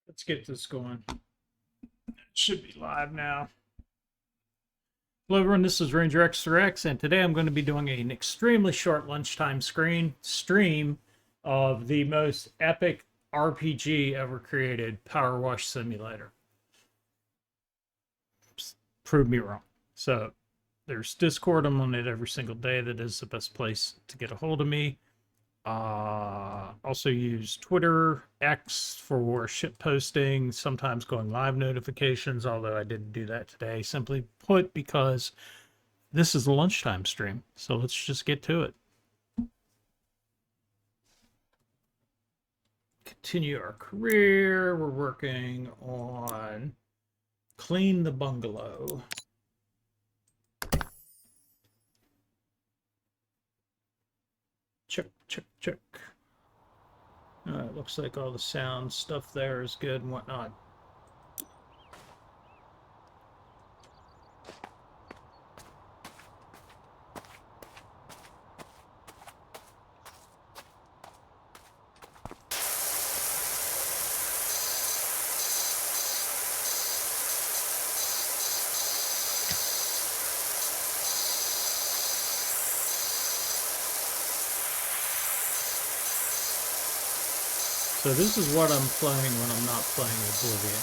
Let's get this going. It should be live now. Hello everyone, this is Ranger X3X, and today I'm going to be doing an extremely short lunchtime stream of the most epic RPG ever created, Power Wash Simulator. Prove me wrong. So there's Discord. I'm on it every single day. That is the best place to get a hold of me. Also use Twitter, X for shit posting, sometimes going live notifications, although I didn't do that today, simply put, because this is a lunchtime stream. So let's just get to it. Continue our career. We're working on clean the bungalow. Check, check, check. It looks like all the sound stuff there is good and whatnot. So this is what I'm playing when I'm not playing Oblivion.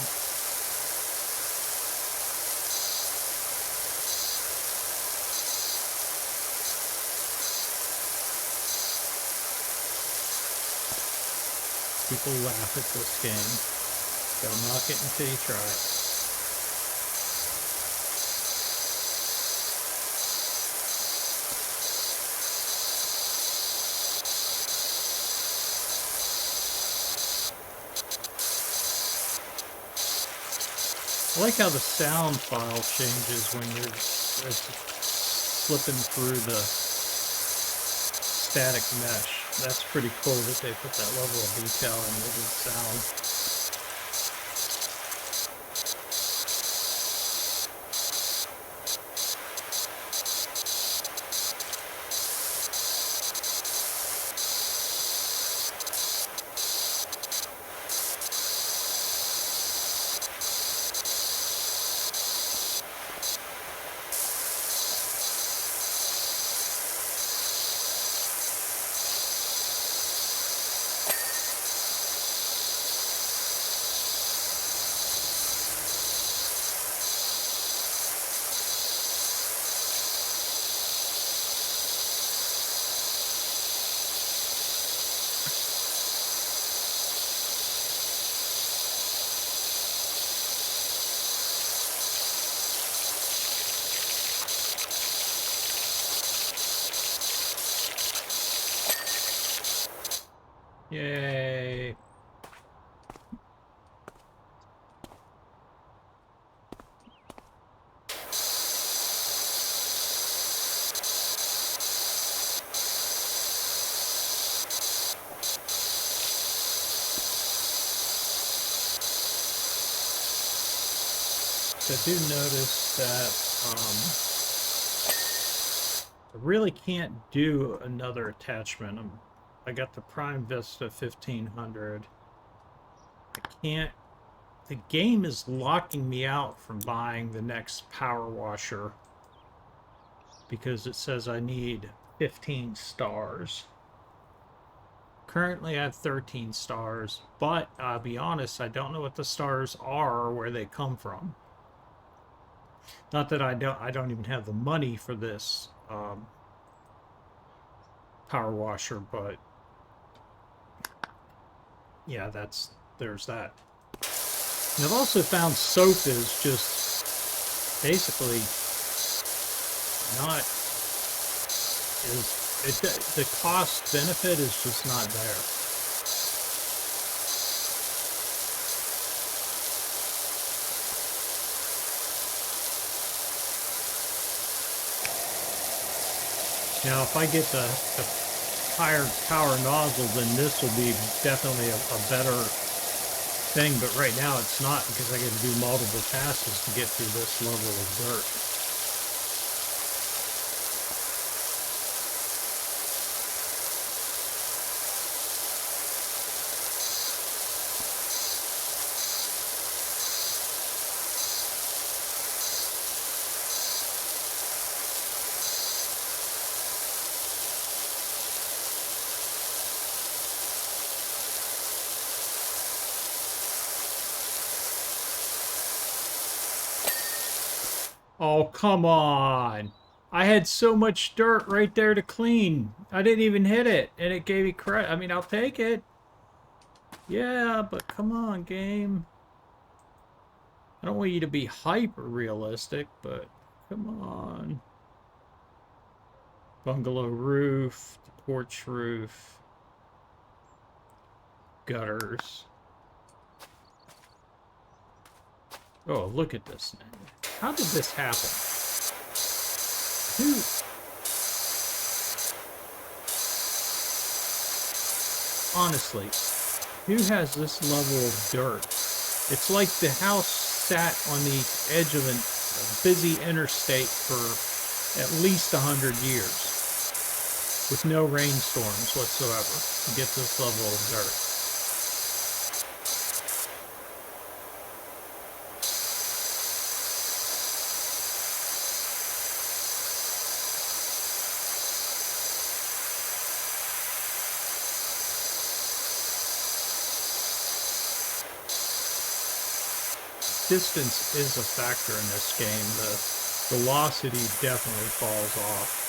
People laugh at this game. They'll knock it until you try it. I like how the sound file changes when you're flipping through the static mesh. That's pretty cool that they put that level of detail into the sound. Yay. I do notice that I really can't do another attachment. I got the Prime Vista 1500. I can't. The game is locking me out from buying the next power washer because it says I need 15 stars. Currently I have 13 stars, but I'll be honest, I don't know what the stars are or where they come from. Not that I don't even have the money for this power washer, but yeah, there's that. And I've also found soap is just basically not the cost benefit is just not there. Now, if I get the higher power nozzle, then this will be definitely a better thing. But right now, it's not because I got to do multiple passes to get through this level of dirt. Oh, come on. I had so much dirt right there to clean. I didn't even hit it, and it gave me credit. I mean, I'll take it. Yeah, but come on, game. I don't want you to be hyper realistic, but come on. Bungalow roof, the porch roof, gutters. Oh, look at this thing. How did this happen? Who? Honestly, who has this level of dirt? It's like the house sat on the edge of a busy interstate for at least 100 years with no rainstorms whatsoever to get this level of dirt. Distance is a factor in this game. The velocity definitely falls off.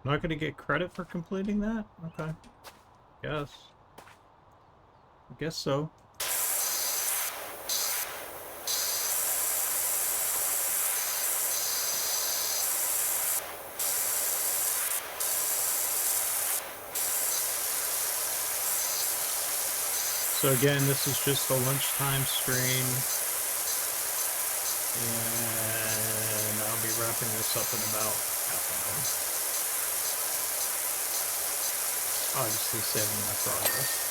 I'm not going to get credit for completing that? Okay. Guess. I guess so. So again, this is just a lunchtime stream. And I'll be wrapping this up in about half an hour. Obviously saving my progress.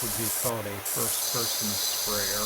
Would be called a first-person sprayer.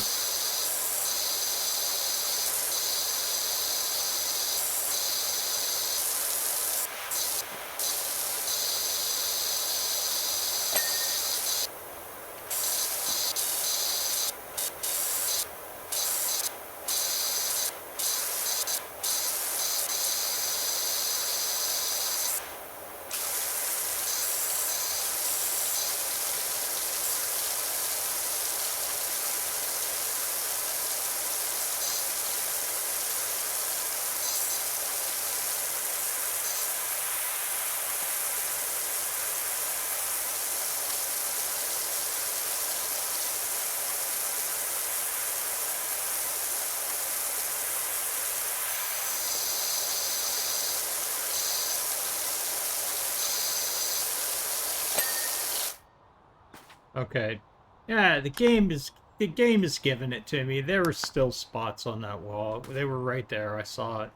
Okay. Yeah, the game is giving it to me. There were still spots on that wall. They were right there. I saw it.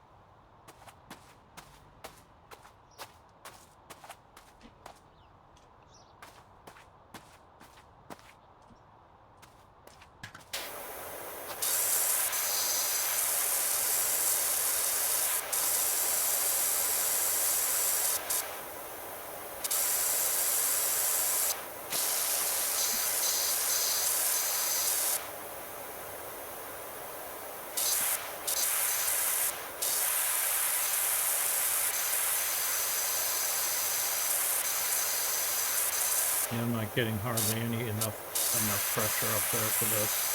Yeah, I'm not getting hardly enough pressure up there for this.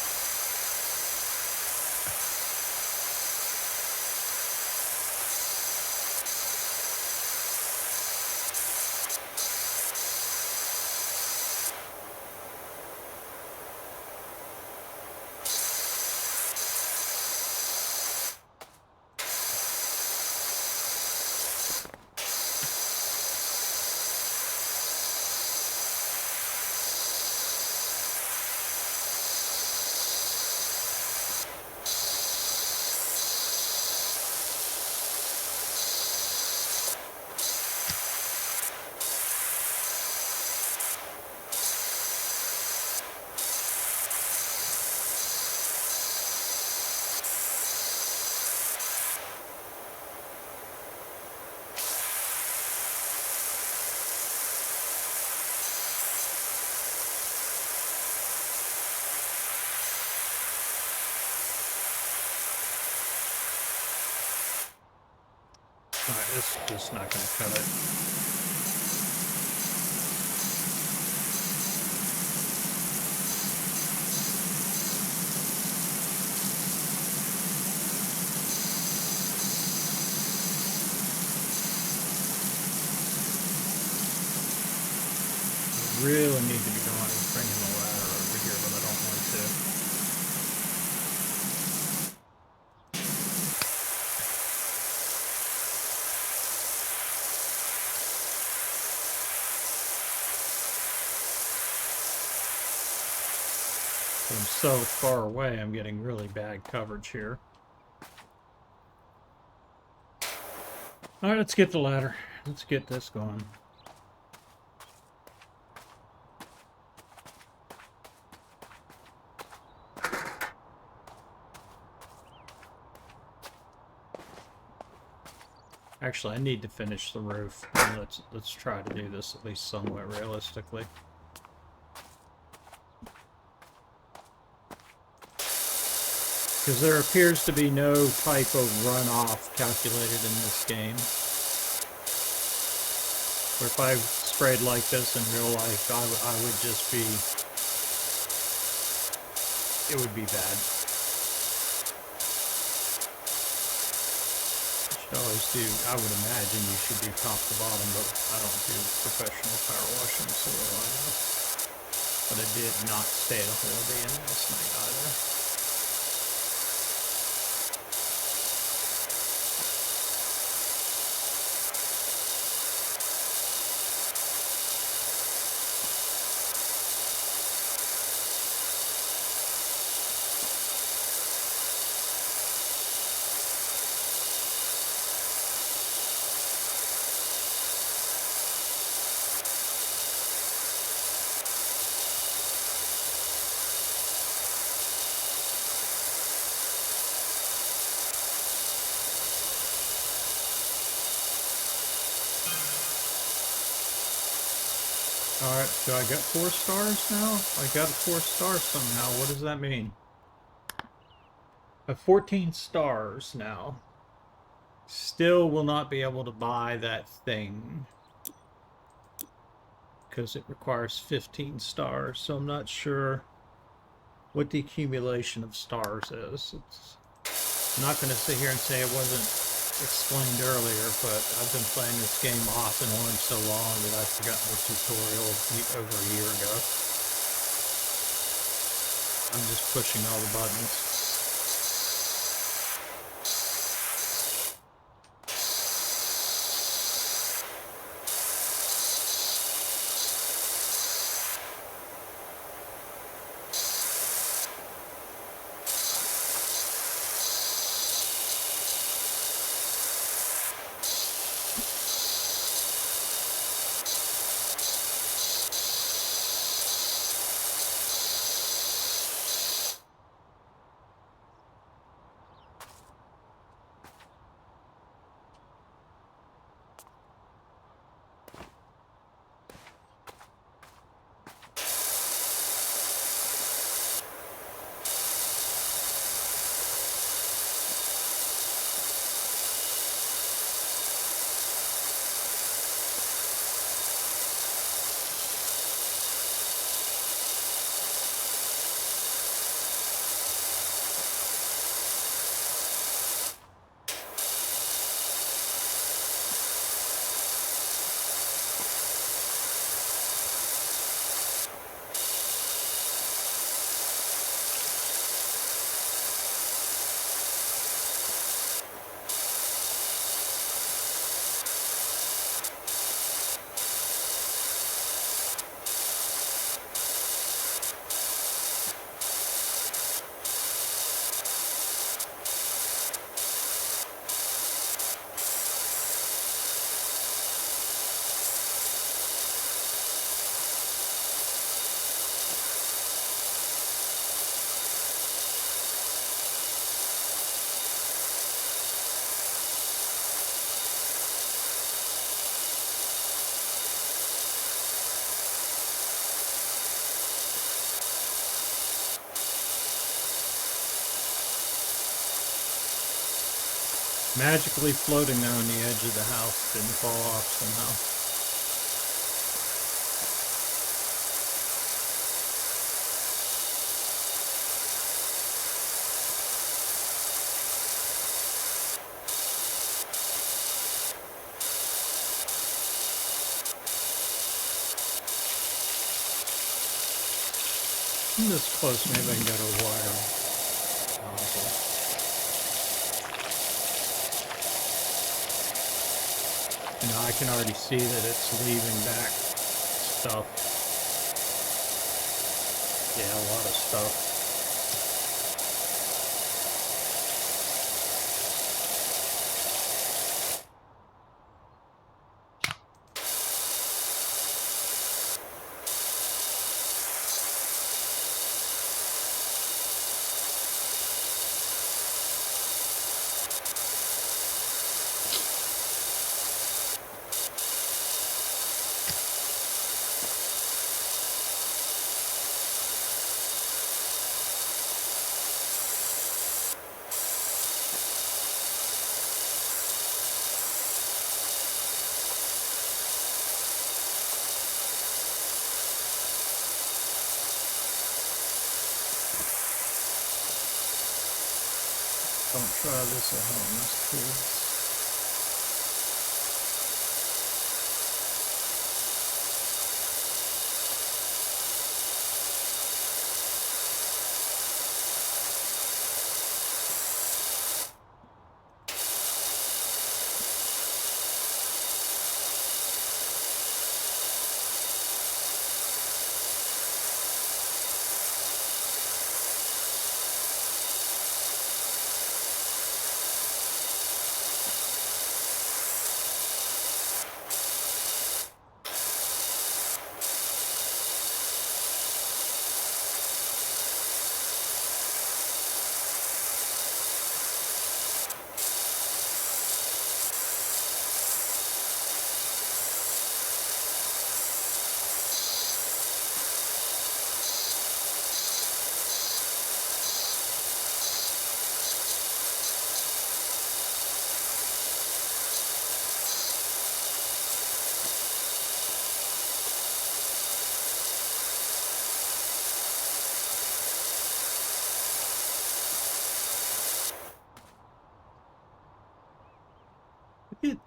Alright, it's just not going to cut it. Really need to be bringing the ladder over here, but I don't want to. But I'm so far away, I'm getting really bad coverage here. Alright, let's get the ladder. Let's get this going. Actually, I need to finish the roof. Let's try to do this at least somewhat realistically. Because there appears to be no type of runoff calculated in this game. Or if I sprayed like this in real life, I would just be... It would be bad. Always do. I would imagine you should do top to bottom, but I don't do professional power washing, so what do I know? But I did not stay the whole day in last night either. Alright, so I got 4 stars now? I got a 4 stars somehow. What does that mean? I have 14 stars now. Still will not be able to buy that thing. Because it requires 15 stars, so I'm not sure what the accumulation of stars is. I'm not going to sit here and say it wasn't explained earlier, but I've been playing this game off and on so long that I've forgotten the tutorial over a year ago. I'm just pushing all the buttons. magically floating there on the edge of the house, didn't fall off somehow. I'm this close, maybe I can get a wire. Now I can already see that it's leaving back stuff. Yeah, a lot of stuff. Don't try this at home, please. It,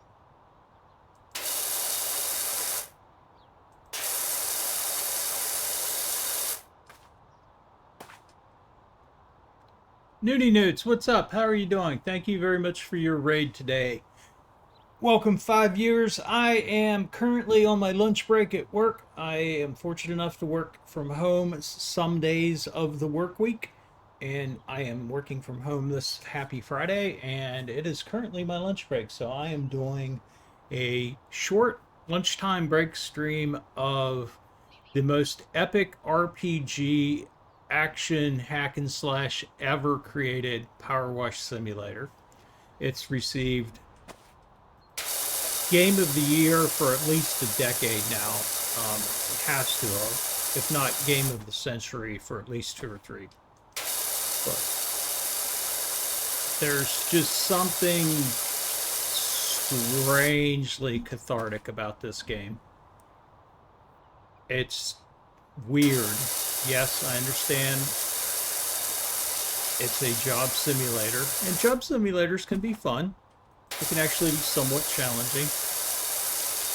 Nudie Newts, what's up? How are you doing? Thank you very much for your raid today. Welcome 5 years. I am currently on my lunch break at work. I am fortunate enough to work from home some days of the work week, and I am working from home this happy Friday, and it is currently my lunch break. So I am doing a short lunchtime break stream of the most epic RPG action hack and slash ever created, Power Wash Simulator. It's received Game of the Year for at least a decade now. It has to have, if not Game of the Century for at least 2 or 3. But there's just something strangely cathartic about this game. It's weird. Yes, I understand it's a job simulator, and job simulators can be fun. It can actually be somewhat challenging.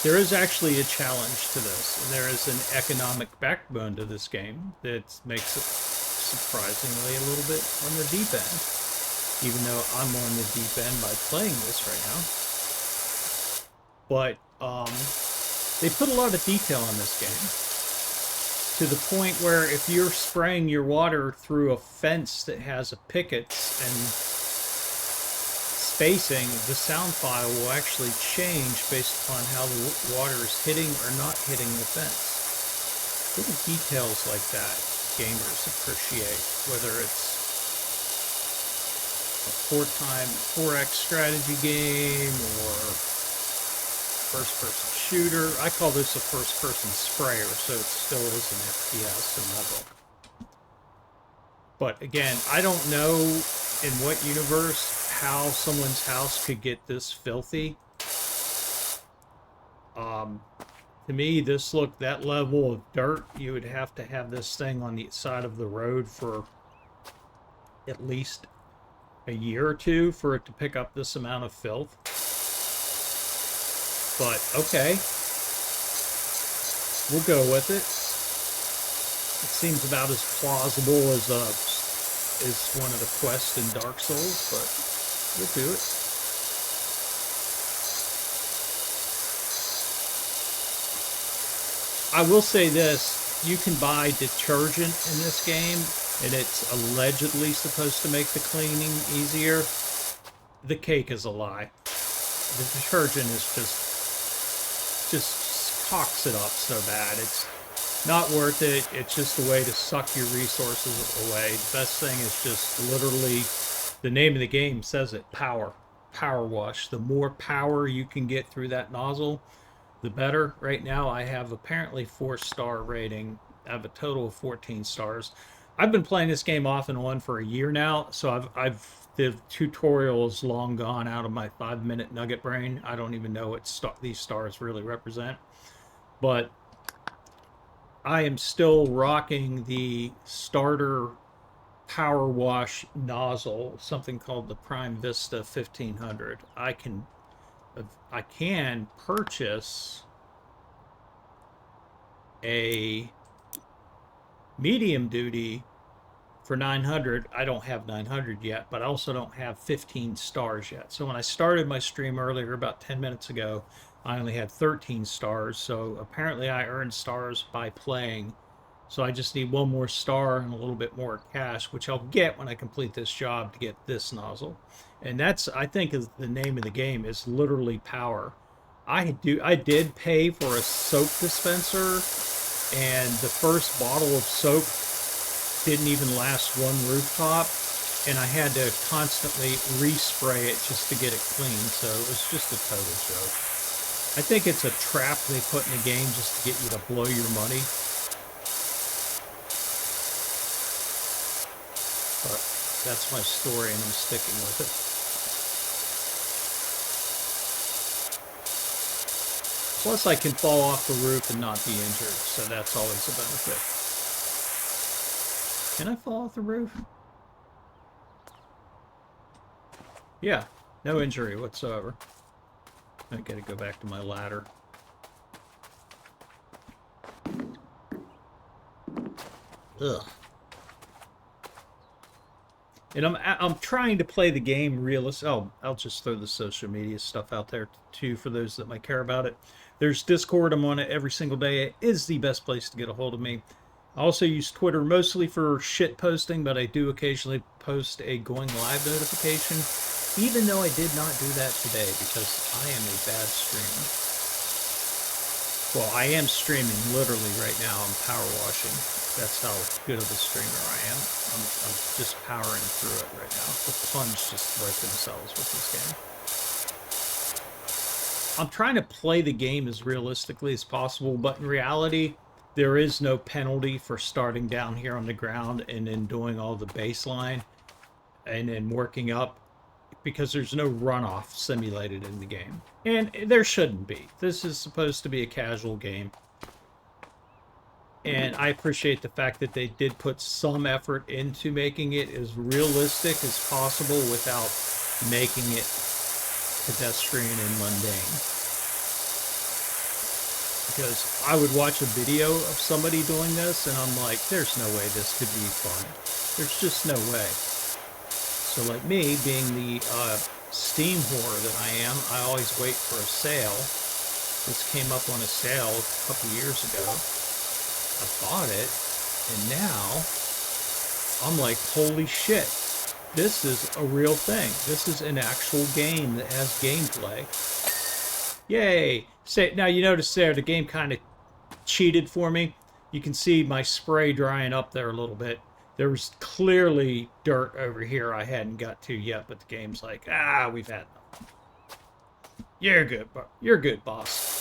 There is actually a challenge to this, and there is an economic backbone to this game that makes it surprisingly a little bit on the deep end, even though I'm on the deep end by playing this right now. But they put a lot of detail in this game, to the point where if you're spraying your water through a fence that has a pickets and spacing, the sound file will actually change based upon how the water is hitting or not hitting the fence. Little details like that gamers appreciate, whether it's a 4x strategy game or first-person shooter. I call this a first-person sprayer, so it still is an FPS in my book. But again, I don't know in what universe how someone's house could get this filthy. To me, that level of dirt, you would have to have this thing on the side of the road for at least a year or two for it to pick up this amount of filth. But okay, we'll go with it. It seems about as plausible as one of the quests in Dark Souls, but we'll do it. I will say this, you can buy detergent in this game, and it's allegedly supposed to make the cleaning easier. The cake is a lie. The detergent is just cocks it up so bad. It's not worth it. It's just a way to suck your resources away. The best thing is just literally, the name of the game says it, power. Power wash. The more power you can get through that nozzle, the better. Right now I have apparently 4-star rating. I have a total of 14 stars. I've been playing this game off and on for a year now, so the tutorial is long gone out of my 5-minute nugget brain. I don't even know what these stars really represent. But I am still rocking the starter power wash nozzle, something called the Prime Vista 1500. I can purchase a medium duty for 900. I don't have 900 yet, but I also don't have 15 stars yet. So when I started my stream earlier, about 10 minutes ago, I only had 13 stars. So apparently I earned stars by playing. So I just need one more star and a little bit more cash, which I'll get when I complete this job to get this nozzle. And that's, I think, is the name of the game, is literally power. I did pay for a soap dispenser, and the first bottle of soap didn't even last one rooftop, and I had to constantly respray it just to get it clean, so it was just a total joke. I think it's a trap they put in the game just to get you to blow your money. But that's my story, and I'm sticking with it. Plus, I can fall off the roof and not be injured, so that's always a benefit. Can I fall off the roof? Yeah, no injury whatsoever. I gotta go back to my ladder. Ugh. And I'm trying to play the game realistic. Oh, I'll just throw the social media stuff out there too for those that might care about it. There's Discord. I'm on it every single day. It is the best place to get a hold of me. I also use Twitter mostly for shit posting, but I do occasionally post a going live notification, even though I did not do that today because I am a bad streamer. Well, I am streaming literally right now. I'm power washing. That's how good of a streamer I am. I'm just powering through it right now. The plunge just broke themselves with this game. I'm trying to play the game as realistically as possible, but in reality, there is no penalty for starting down here on the ground and then doing all the baseline and then working up, because there's no runoff simulated in the game. And there shouldn't be. This is supposed to be a casual game. And I appreciate the fact that they did put some effort into making it as realistic as possible without making it pedestrian and mundane. Because I would watch a video of somebody doing this and I'm like, there's no way this could be fun. There's just no way. So like me, being the Steam whore that I am, I always wait for a sale. This came up on a sale a couple years ago. I bought it, and now I'm like, holy shit, this is a real thing. This is an actual game that has gameplay. Yay! Now you notice there, the game kind of cheated for me. You can see my spray drying up there a little bit. There was clearly dirt over here I hadn't got to yet, but the game's like, we've had enough. You're good, boss.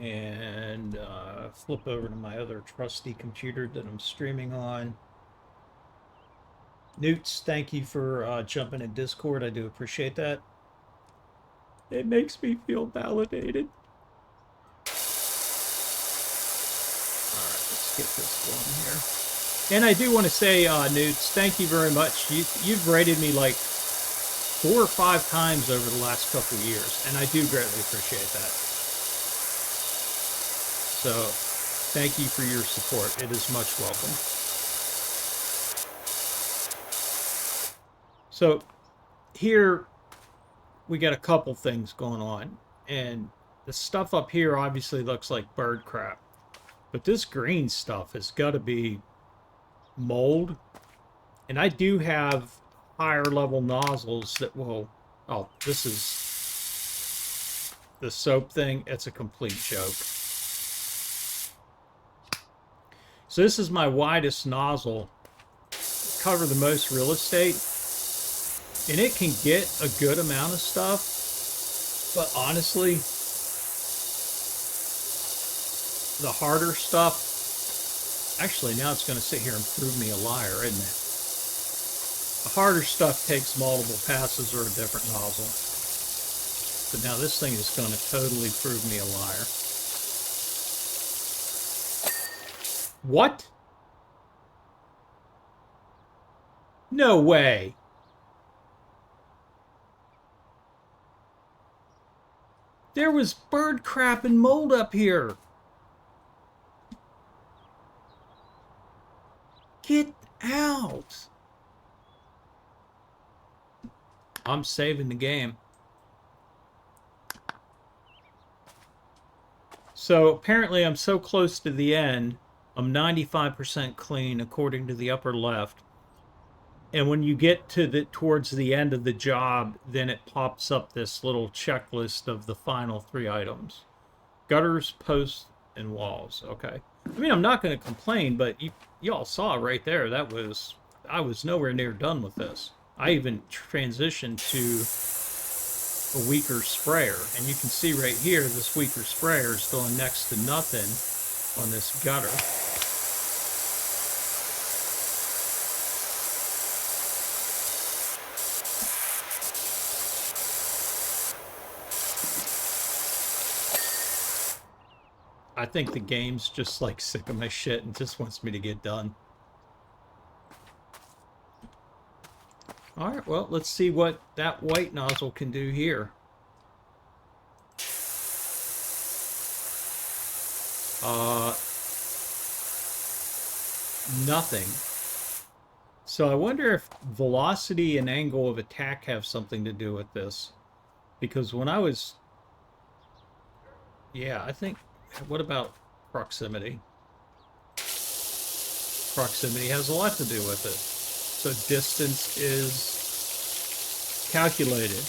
and flip over to my other trusty computer that I'm streaming on. Newts, thank you for jumping in Discord. I do appreciate that. It makes me feel validated. Alright, let's get this going here. And I do want to say, Newts, thank you very much. You've rated me like 4 or 5 times over the last couple of years, and I do greatly appreciate that. So, thank you for your support. It is much welcome. So, here we got a couple things going on, and the stuff up here obviously looks like bird crap, but this green stuff has got to be mold, and I do have higher level nozzles that will... Oh, this is the soap thing. It's a complete joke. So this is my widest nozzle, cover the most real estate, and it can get a good amount of stuff, but honestly, the harder stuff, actually now it's going to sit here and prove me a liar, isn't it? The harder stuff takes multiple passes or a different nozzle. But now this thing is going to totally prove me a liar. What? No way. There was bird crap and mold up here. Get out. I'm saving the game. So apparently I'm so close to the end. I'm 95% clean according to the upper left. And when you get to towards the end of the job, then it pops up this little checklist of the final 3 items. Gutters, posts, and walls. Okay. I mean, I'm not going to complain, but y'all saw right there, I was nowhere near done with this. I even transitioned to a weaker sprayer. And you can see right here, this weaker sprayer is doing next to nothing on this gutter. I think the game's just like sick of my shit and just wants me to get done. Alright, well, let's see what that white nozzle can do here. Nothing. So I wonder if velocity and angle of attack have something to do with this. Because when I was... Yeah, I think... What about proximity? Proximity has a lot to do with it. So distance is calculated.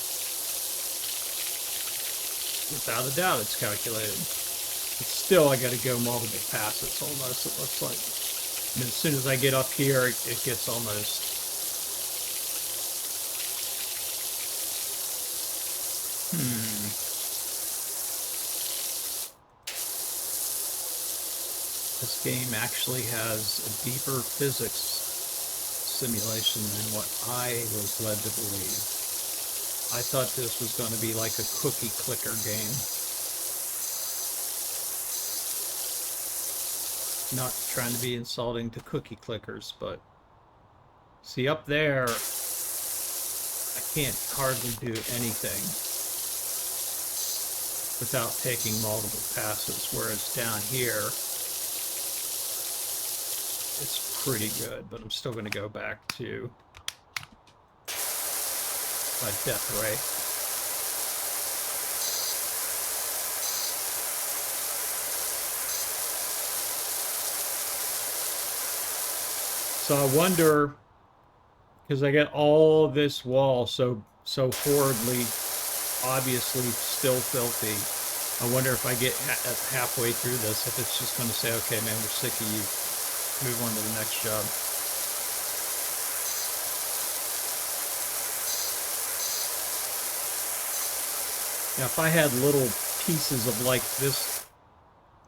Without a doubt, it's calculated. But still, I got to go multiple passes almost, it looks like. And as soon as I get up here, it gets almost... This game actually has a deeper physics simulation than what I was led to believe. I thought this was going to be like a cookie clicker game. Not trying to be insulting to cookie clickers, but see up there, I can't hardly do anything without taking multiple passes, whereas down here, it's pretty good, but I'm still going to go back to my death ray. So I wonder, because I get all this wall so horribly, obviously still filthy. I wonder if I get halfway through this, if it's just going to say, okay, man, we're sick of you. Move on to the next job. Now, if I had little pieces of like this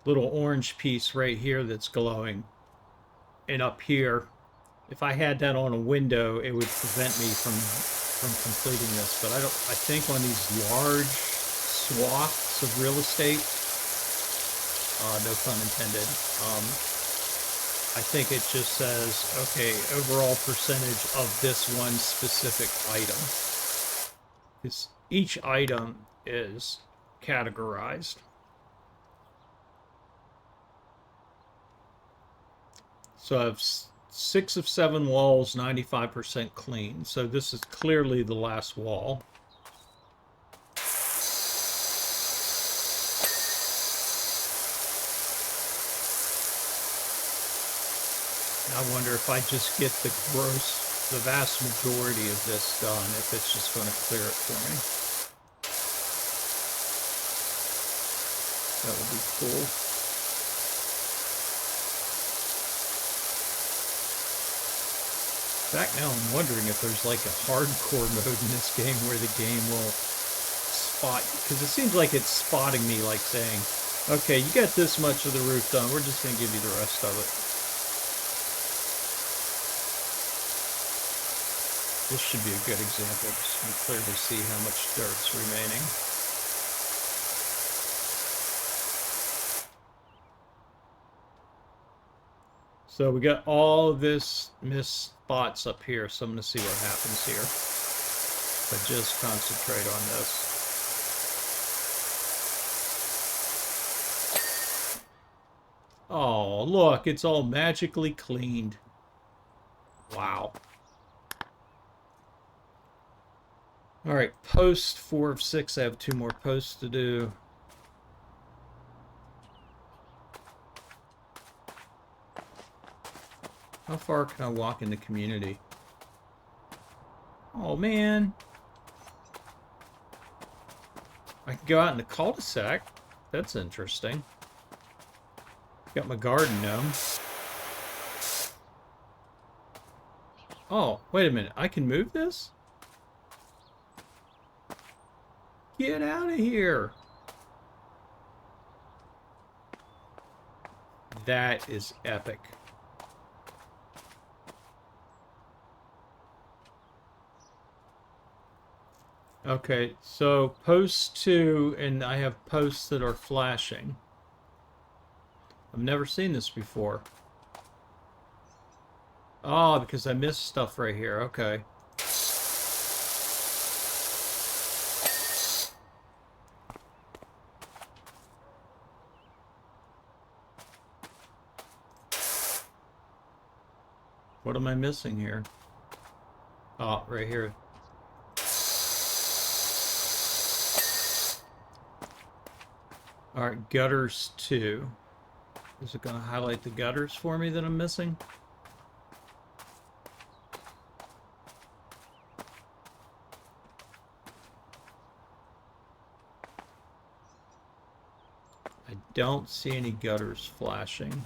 little orange piece right here that's glowing. And up here, if I had that on a window, it would prevent me from completing this. But I think on these large swaths of real estate, no pun intended, I think it just says, okay, overall percentage of this one specific item. Because each item is categorized. So I have 6 of 7 walls, 95% clean. So this is clearly the last wall. I wonder if I just get the vast majority of this done, if it's just going to clear it for me. That would be cool. In fact, now I'm wondering if there's like a hardcore mode in this game where the game will spot, because it seems like it's spotting me, like saying, okay, you got this much of the roof done, we're just going to give you the rest of it. This should be a good example, just to clearly see how much dirt's remaining. So we got all of this missed spots up here, so I'm going to see what happens here. But just concentrate on this. Oh, look, it's all magically cleaned. Wow. All right, post 4 of 6. I have 2 more posts to do. How far can I walk in the community? Oh, man. I can go out in the cul-de-sac. That's interesting. Got my garden gnome. Oh, wait a minute. I can move this? Get out of here. That is epic. Okay, so post 2, and I have posts that are flashing. I've never seen this before. Oh, because I missed stuff right here. Okay. What am I missing here? Oh, right here. All right, gutters 2. Is it going to highlight the gutters for me that I'm missing? I don't see any gutters flashing.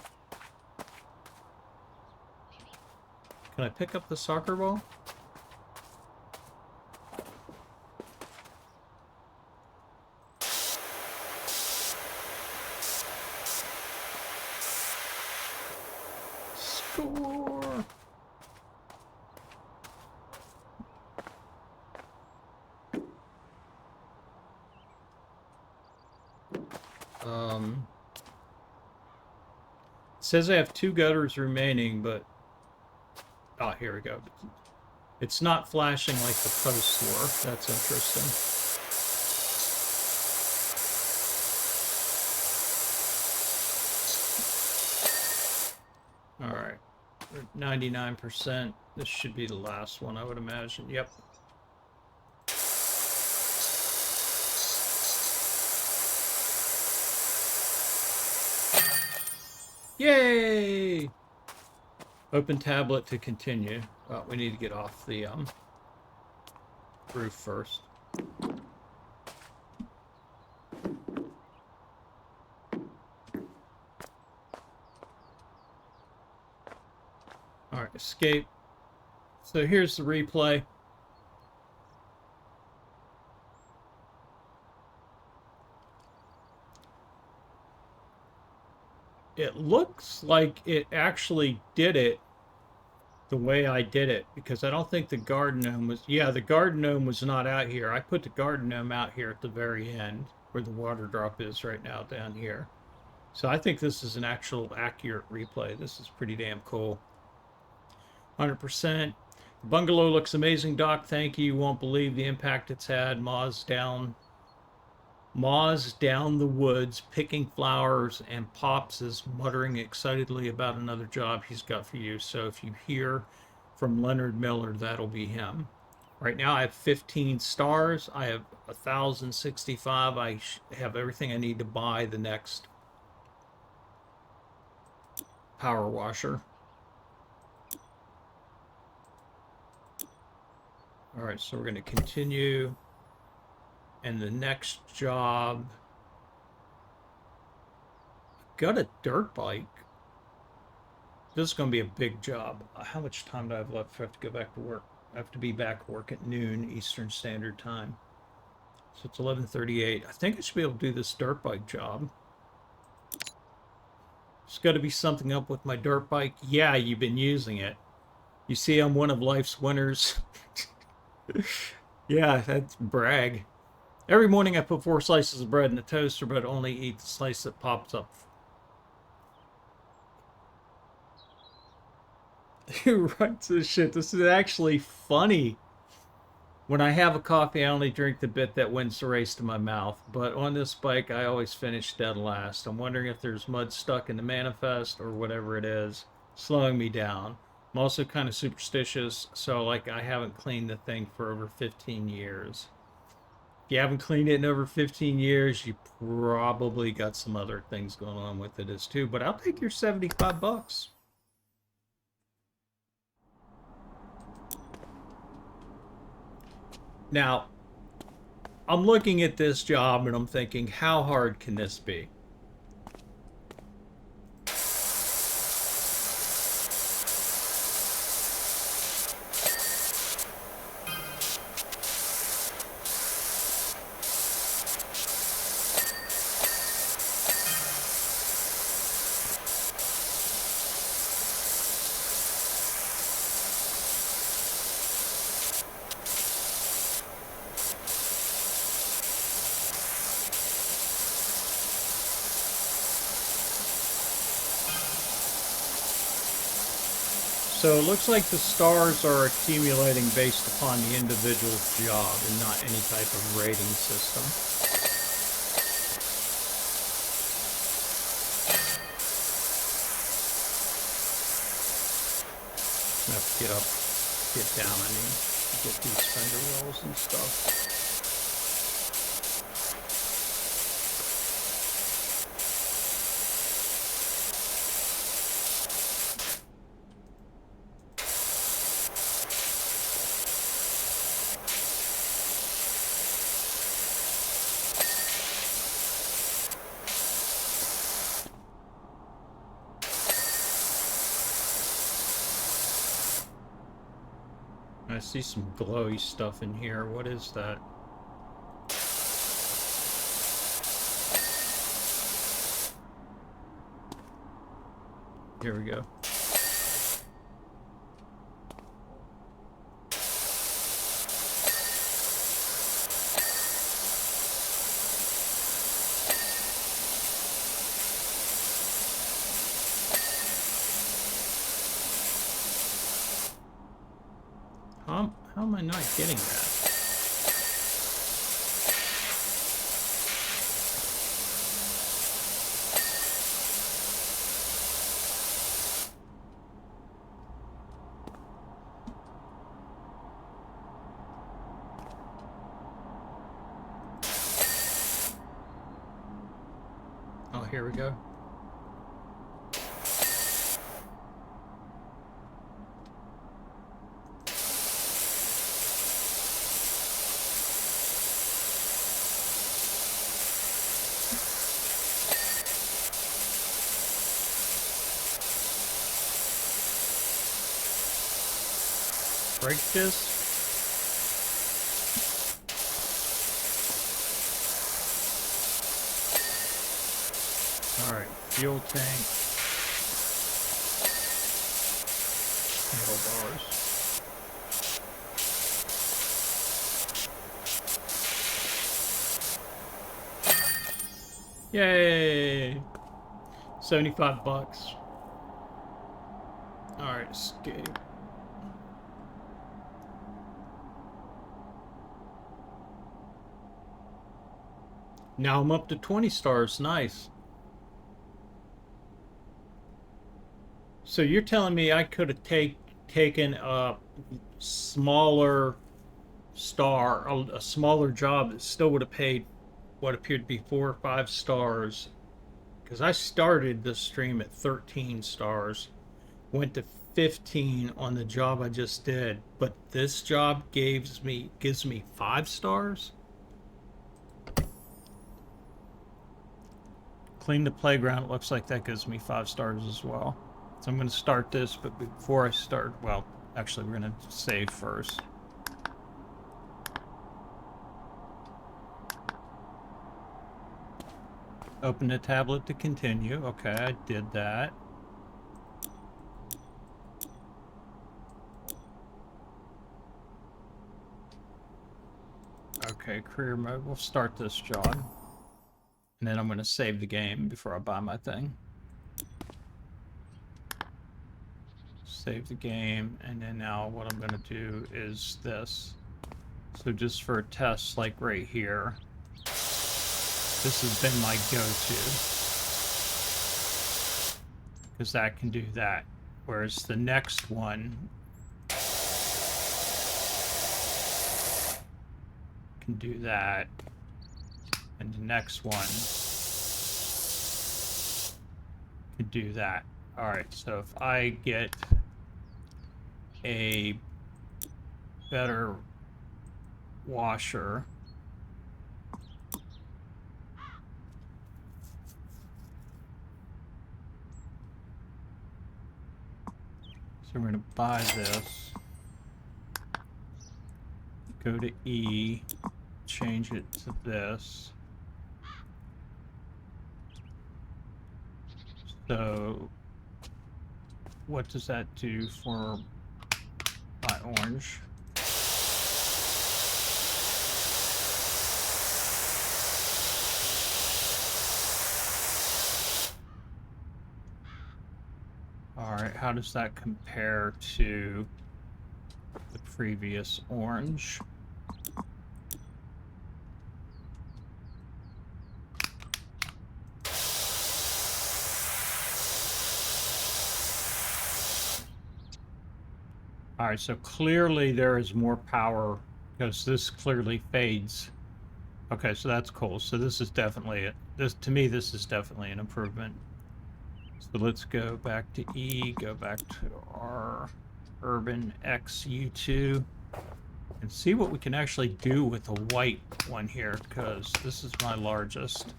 Can I pick up the soccer ball? Score! It says I have 2 gutters remaining, but... Oh, here we go. It's not flashing like the posts were. That's interesting. Alright. 99%. This should be the last one, I would imagine. Yep. Yay! Open tablet to continue. Well, we need to get off the roof first. All right, escape. So here's the replay. it looks like it actually did it the way I did it, because I don't think the garden gnome was, yeah, the garden gnome was not out here. I put the garden gnome out here at the very end where the water drop is right now down here. So I think this is an actual accurate replay. This is pretty damn cool. 100%. Bungalow looks amazing, Doc. Thank you. You won't believe the impact it's had. Moz down the woods picking flowers, and Pops is muttering excitedly about another job he's got for you. So if you hear from Leonard Miller, that'll be him. Right now I have 15 stars. I have 1,065. I have everything I need to buy the next power washer. All right, so we're going to continue. And the next job, got a dirt bike. This is going to be a big job. How much time do I have left if I have to go back to work? I have to be back at work at noon Eastern Standard Time. So it's 11:38. I think I should be able to do this dirt bike job. There's got to be something up with my dirt bike. Yeah, you've been using it. You see, I'm one of life's winners. Yeah, that's brag. Every morning I put 4 slices of bread in the toaster, but only eat the slice that pops up. You're right to shit. This is actually funny. When I have a coffee, I only drink the bit that wins the race to my mouth. But on this bike, I always finish dead last. I'm wondering if there's mud stuck in the manifest or whatever it is, slowing me down. I'm also kind of superstitious, so like I haven't cleaned the thing for over 15 years. If you haven't cleaned it in over 15 years, you probably got some other things going on with it as too. But I'll take your 75 bucks. Now, I'm looking at this job and I'm thinking, how hard can this be? So it looks like the stars are accumulating based upon the individual job and not any type of rating system. I have to get down, I mean, get these fender wells and stuff. I see some glowy stuff in here. What is that? Here we go. How am I not getting that? Oh, here we go. Break this. All right, fuel tank. $12. Yay! 75 bucks. Alright, escape. Now I'm up to 20 stars. Nice. So you're telling me I could have taken a smaller star, a smaller job that still would have paid what appeared to be 4 or 5 stars, because I started the stream at 13 stars, went to 15 on the job I just did, but this job gives me 5 stars. Clean the playground. It looks like that gives me 5 stars as well. So I'm going to start this, but before I start, well, actually we're going to save first. Open the tablet to continue. Okay, I did that. Okay, career mode. We'll start this job. And then I'm going to save the game before I buy my thing. Save the game, and then now what I'm going to do is this. So just for a test, like right here, this has been my go-to, because that can do that. Whereas the next one can do that, and the next one can do that. All right, so if I get a better washer, so we're going to buy this, go to E, change it to this. So what does that do for my orange? All right, how does that compare to the previous orange? All right, so clearly there is more power, because this clearly fades. Okay, so that's cool. So this is definitely, to me, this is definitely an improvement. So let's go back to E, go back to our Urban XU2, and see what we can actually do with the white one here, because this is my largest.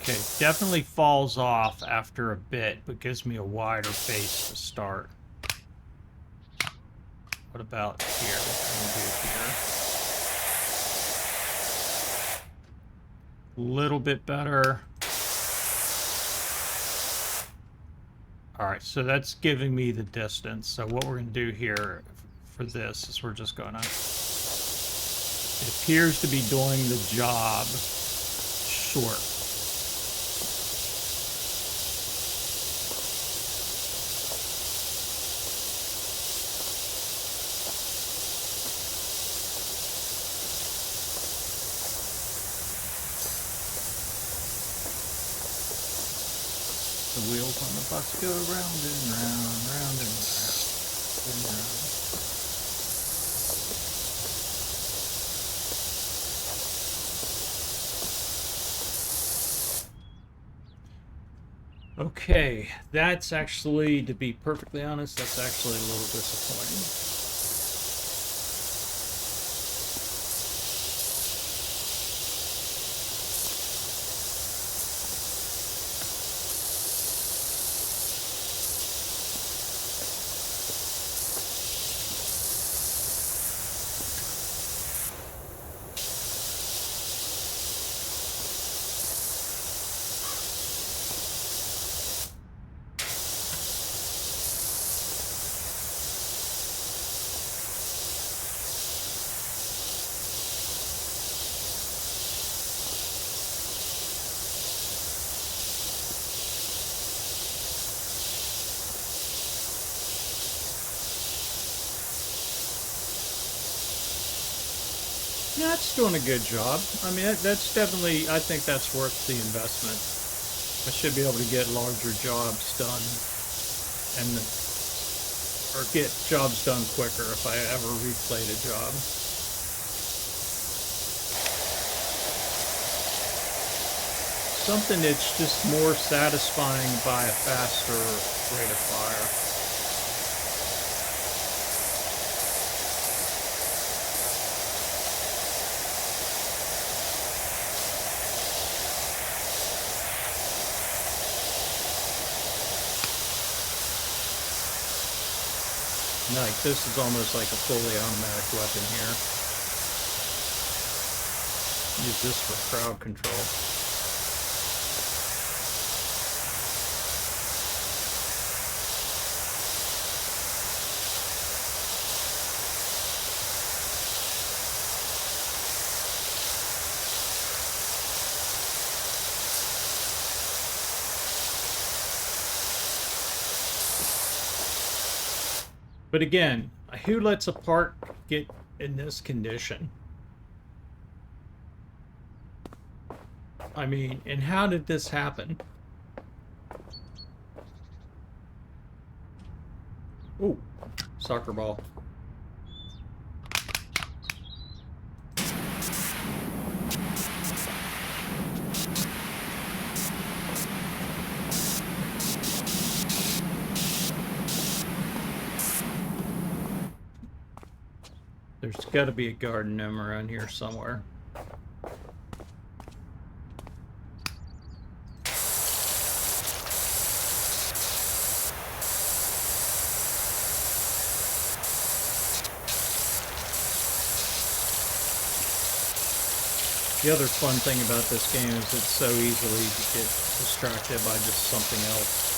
Okay, definitely falls off after a bit, but gives me a wider face to start. What about here? What can we do here? A little bit better. All right, so that's giving me the distance. So what we're going to do here for this is we're just going to... It appears to be doing the job short. The wheels on the bus go round and round, round and round and round. Okay, that's actually, to be perfectly honest, that's actually a little disappointing. Yeah, it's doing a good job. I mean, that's definitely, I think that's worth the investment. I should be able to get larger jobs done and or get jobs done quicker if I ever replayed a job. Something that's just more satisfying by a faster rate of fire. Like, this is almost like a fully automatic weapon here. Use this for crowd control. But again, who lets a part get in this condition? I mean, and how did this happen? Ooh, soccer ball. There's got to be a garden gnome around here somewhere. The other fun thing about this game is it's so easily to get distracted by just something else.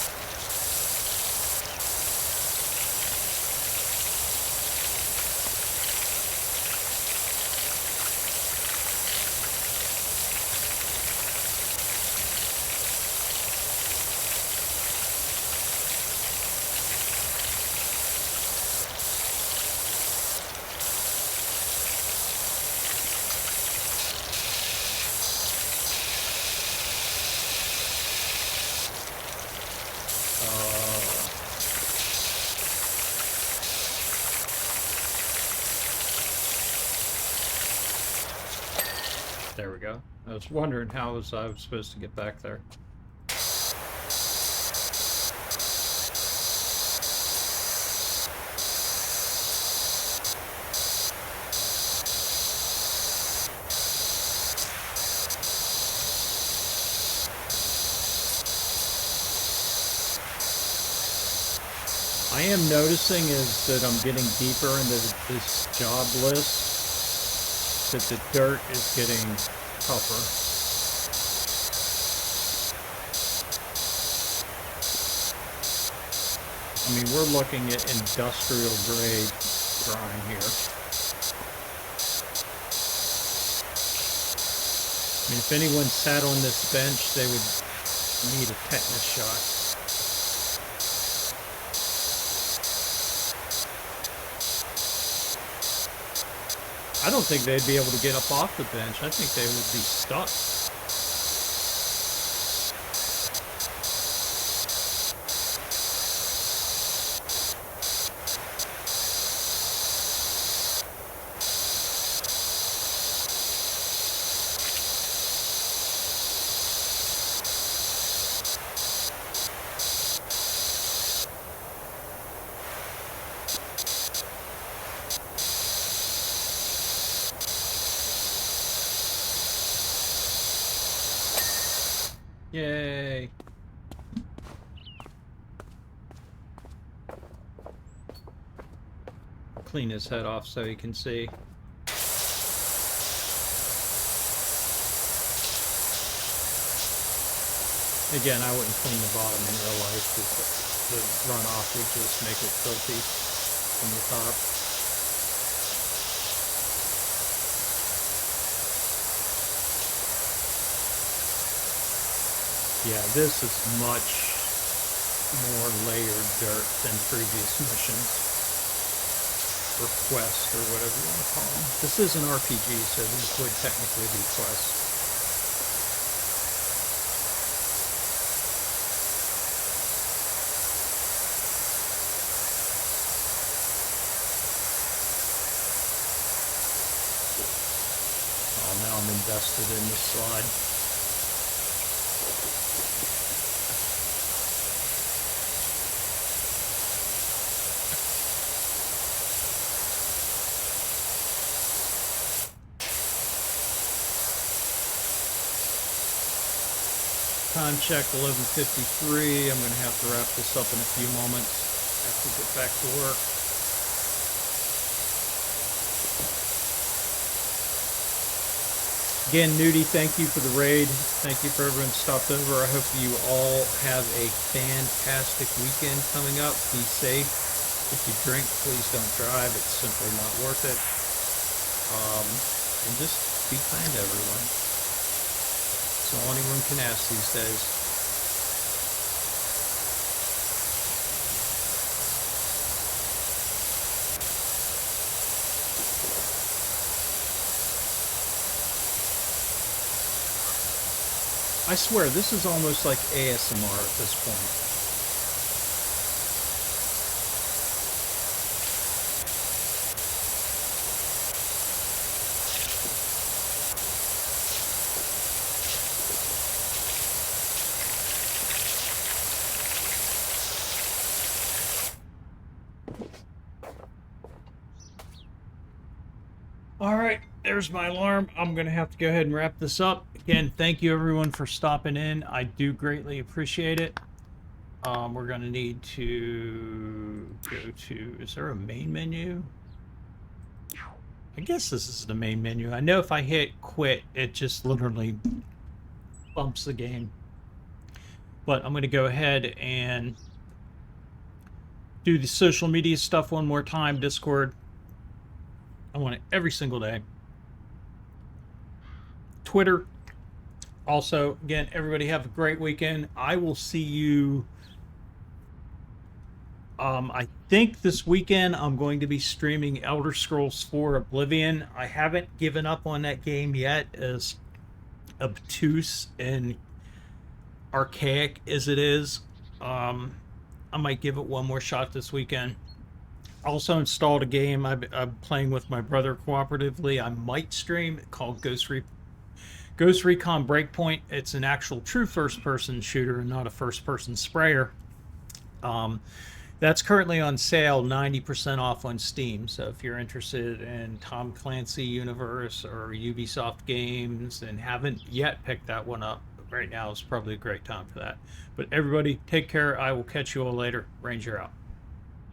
There we go. I was wondering how I was supposed to get back there. I am noticing is that I'm getting deeper into this job list, that the dirt is getting tougher. I mean, we're looking at industrial grade grind here. I mean, if anyone sat on this bench, they would need a tetanus shot. I don't think they'd be able to get up off the bench. I think they would be stuck. Yay. Clean his head off so he can see. Again, I wouldn't clean the bottom in real life because the runoff would just make it filthy from the top. Yeah, this is much more layered dirt than previous missions. or quest, or whatever you want to call them. This is an RPG, so these would technically be quests. Oh, now I'm invested in this slide. Time check 11:53. I'm going to have to wrap this up in a few moments. Have to get back to work. Again, Nudie, thank you for the raid. Thank you for everyone who stopped over. I hope you all have a fantastic weekend coming up. Be safe. If you drink, please don't drive. It's simply not worth it. And just be kind to everyone. That's all anyone can ask these days. I swear, this is almost like ASMR at this point. All right, there's my alarm. I'm going to have to go ahead and wrap this up. Again, thank you everyone for stopping in. I do greatly appreciate it. We're going to need to go to, is there a main menu? I guess this is the main menu. I know if I hit quit, it just literally bumps the game. But I'm going to go ahead and do the social media stuff one more time. Discord. I want it every single day. Twitter. Also, again, everybody have a great weekend. I will see you. I think this weekend I'm going to be streaming Elder Scrolls 4 Oblivion. I haven't given up on that game yet, as obtuse and archaic as it is. I might give it one more shot this weekend. Also installed a game I'm playing with my brother cooperatively. I might stream, called Ghost Recon Breakpoint. It's an actual true first-person shooter and not a first-person sprayer. That's currently on sale, 90% off on Steam. So if you're interested in Tom Clancy universe or Ubisoft games and haven't yet picked that one up, right now is probably a great time for that. But everybody, take care. I will catch you all later. Ranger out.